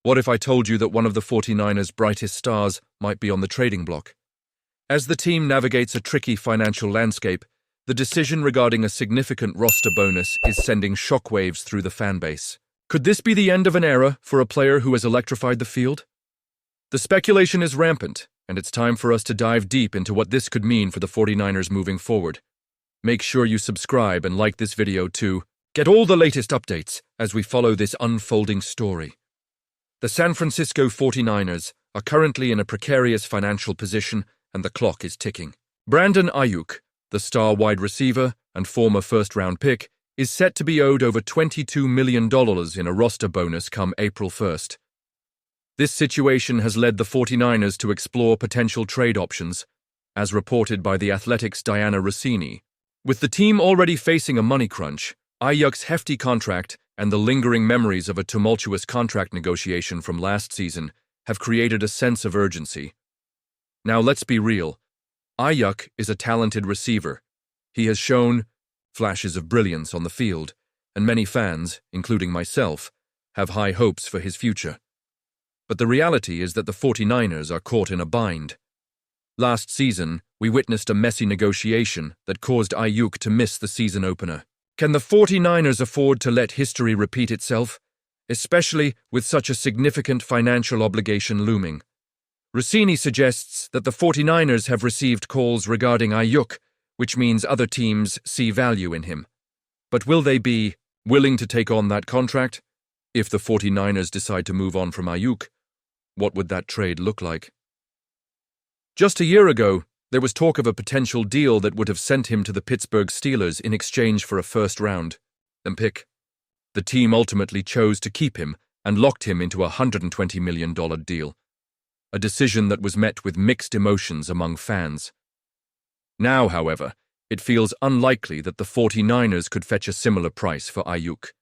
What if I told you that one of the 49ers' brightest stars might be on the trading block? As the team navigates a tricky financial landscape, the decision regarding a significant roster bonus is sending shockwaves through the fanbase. Could this be the end of an era for a player who has electrified the field? The speculation is rampant, and it's time for us to dive deep into what this could mean for the 49ers moving forward. Make sure you subscribe and like this video to get all the latest updates as we follow this unfolding story. The San Francisco 49ers are currently in a precarious financial position, and the clock is ticking. Brandon Aiyuk, the star wide receiver and former first-round pick, is set to be owed over $22 million in a roster bonus come April 1st. This situation has led the 49ers to explore potential trade options, as reported by The Athletic's Diana Rossini. With the team already facing a money crunch, Aiyuk's hefty contract and the lingering memories of a tumultuous contract negotiation from last season have created a sense of urgency. Now let's be real. Aiyuk is a talented receiver. He has shown flashes of brilliance on the field, and many fans, including myself, have high hopes for his future. But the reality is that the 49ers are caught in a bind. Last season, we witnessed a messy negotiation that caused Aiyuk to miss the season opener. Can the 49ers afford to let history repeat itself, especially with such a significant financial obligation looming? Rossini suggests that the 49ers have received calls regarding Aiyuk, which means other teams see value in him. But will they be willing to take on that contract? If the 49ers decide to move on from Aiyuk, what would that trade look like? Just a year ago, there was talk of a potential deal that would have sent him to the Pittsburgh Steelers in exchange for a first-round pick. The team ultimately chose to keep him and locked him into a $120 million deal, a decision that was met with mixed emotions among fans. Now, however, it feels unlikely that the 49ers could fetch a similar price for Aiyuk.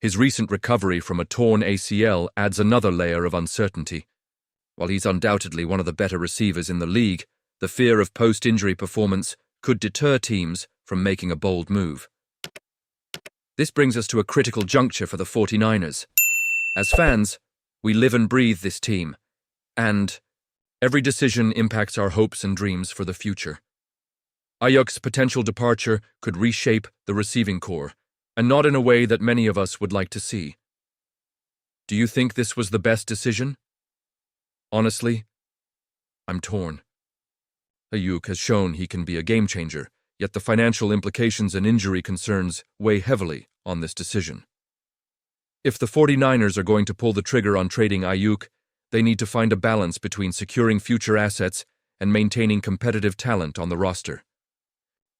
His recent recovery from a torn ACL adds another layer of uncertainty. While he's undoubtedly one of the better receivers in the league, the fear of post-injury performance could deter teams from making a bold move. This brings us to a critical juncture for the 49ers. As fans, we live and breathe this team, and every decision impacts our hopes and dreams for the future. Aiyuk's potential departure could reshape the receiving corps, and not in a way that many of us would like to see. Do you think this was the best decision? Honestly, I'm torn. Aiyuk has shown he can be a game-changer, yet the financial implications and injury concerns weigh heavily on this decision. If the 49ers are going to pull the trigger on trading Aiyuk, they need to find a balance between securing future assets and maintaining competitive talent on the roster.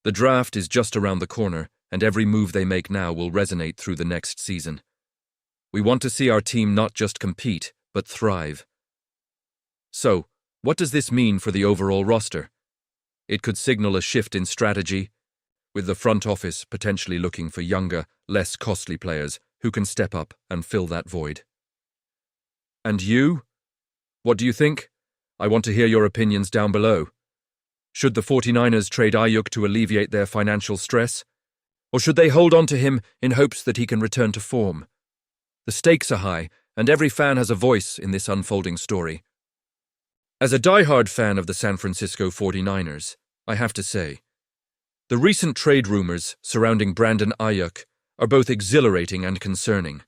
The draft is just around the corner, and every move they make now will resonate through the next season. We want to see our team not just compete, but thrive. So, what does this mean for the overall roster? It could signal a shift in strategy, with the front office potentially looking for younger, less costly players who can step up and fill that void. And you? What do you think? I want to hear your opinions down below. Should the 49ers trade Aiyuk to alleviate their financial stress? Or should they hold on to him in hopes that he can return to form? The stakes are high, and every fan has a voice in this unfolding story. As a diehard fan of the San Francisco 49ers, I have to say, the recent trade rumors surrounding Brandon Aiyuk are both exhilarating and concerning.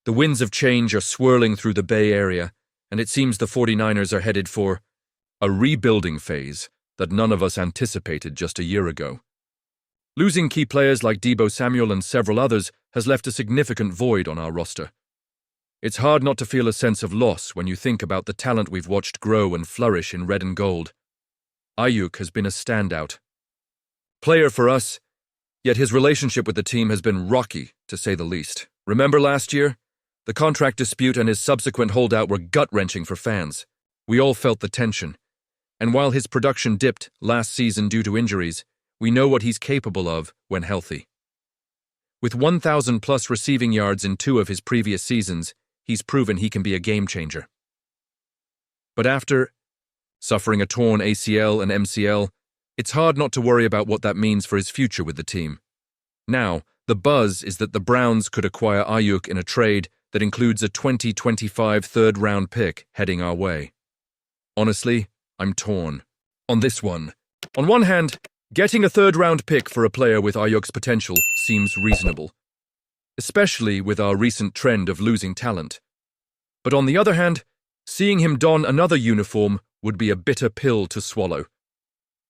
The winds of change are swirling through the Bay Area, and it seems the 49ers are headed for a rebuilding phase that none of us anticipated just a year ago. Losing key players like Deebo Samuel and several others has left a significant void on our roster. It's hard not to feel a sense of loss when you think about the talent we've watched grow and flourish in red and gold. Aiyuk has been a standout player for us, yet his relationship with the team has been rocky, to say the least. Remember last year? The contract dispute and his subsequent holdout were gut-wrenching for fans. We all felt the tension. And while his production dipped last season due to injuries, we know what he's capable of when healthy. With 1,000-plus receiving yards in 2 of his previous seasons, he's proven he can be a game-changer. But after suffering a torn ACL and MCL, it's hard not to worry about what that means for his future with the team. Now, the buzz is that the Browns could acquire Aiyuk in a trade that includes a 2025 third-round pick heading our way. Honestly, I'm torn on this one. On one hand, getting a third-round pick for a player with Aiyuk's potential seems reasonable, especially with our recent trend of losing talent. But on the other hand, seeing him don another uniform would be a bitter pill to swallow.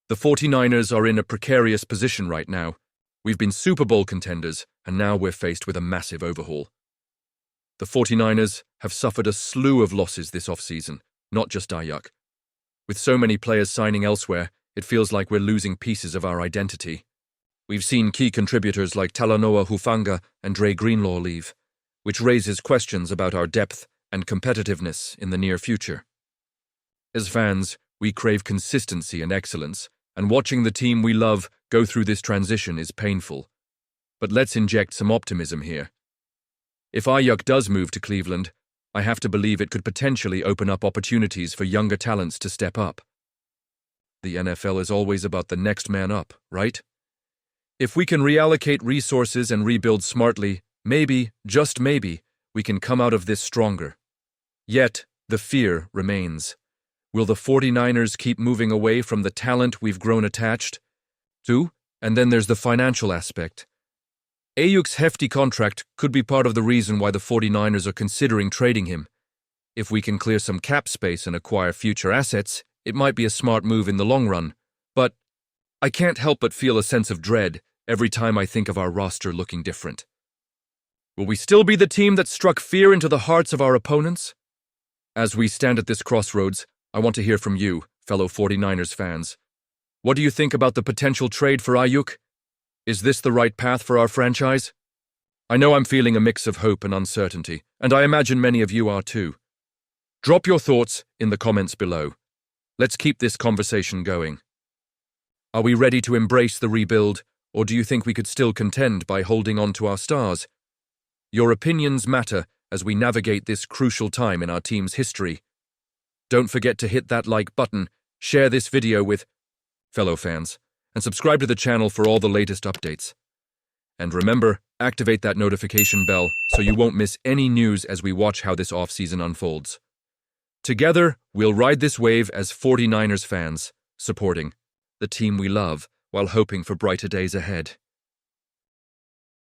The 49ers are in a precarious position right now. We've been Super Bowl contenders, and now we're faced with a massive overhaul. The 49ers have suffered a slew of losses this offseason, not just Aiyuk. With so many players signing elsewhere, it feels like we're losing pieces of our identity. We've seen key contributors like Talanoa Hufanga and Dre Greenlaw leave, which raises questions about our depth and competitiveness in the near future. As fans, we crave consistency and excellence, and watching the team we love go through this transition is painful. But let's inject some optimism here. If Aiyuk does move to Cleveland, I have to believe it could potentially open up opportunities for younger talents to step up. The NFL is always about the next man up, right? If we can reallocate resources and rebuild smartly, maybe, just maybe, we can come out of this stronger. Yet, the fear remains. Will the 49ers keep moving away from the talent we've grown attached to? And then there's the financial aspect. Aiyuk's hefty contract could be part of the reason why the 49ers are considering trading him. If we can clear some cap space and acquire future assets, it might be a smart move in the long run. But I can't help but feel a sense of dread every time I think of our roster looking different. Will we still be the team that struck fear into the hearts of our opponents? As we stand at this crossroads, I want to hear from you, fellow 49ers fans. What do you think about the potential trade for Aiyuk? Is this the right path for our franchise? I know I'm feeling a mix of hope and uncertainty, and I imagine many of you are too. Drop your thoughts in the comments below. Let's keep this conversation going. Are we ready to embrace the rebuild, or do you think we could still contend by holding on to our stars? Your opinions matter as we navigate this crucial time in our team's history. Don't forget to hit that like button, share this video with fellow fans, and subscribe to the channel for all the latest updates. And remember, activate that notification bell so you won't miss any news as we watch how this offseason unfolds. Together, we'll ride this wave as 49ers fans, supporting the team we love while hoping for brighter days ahead.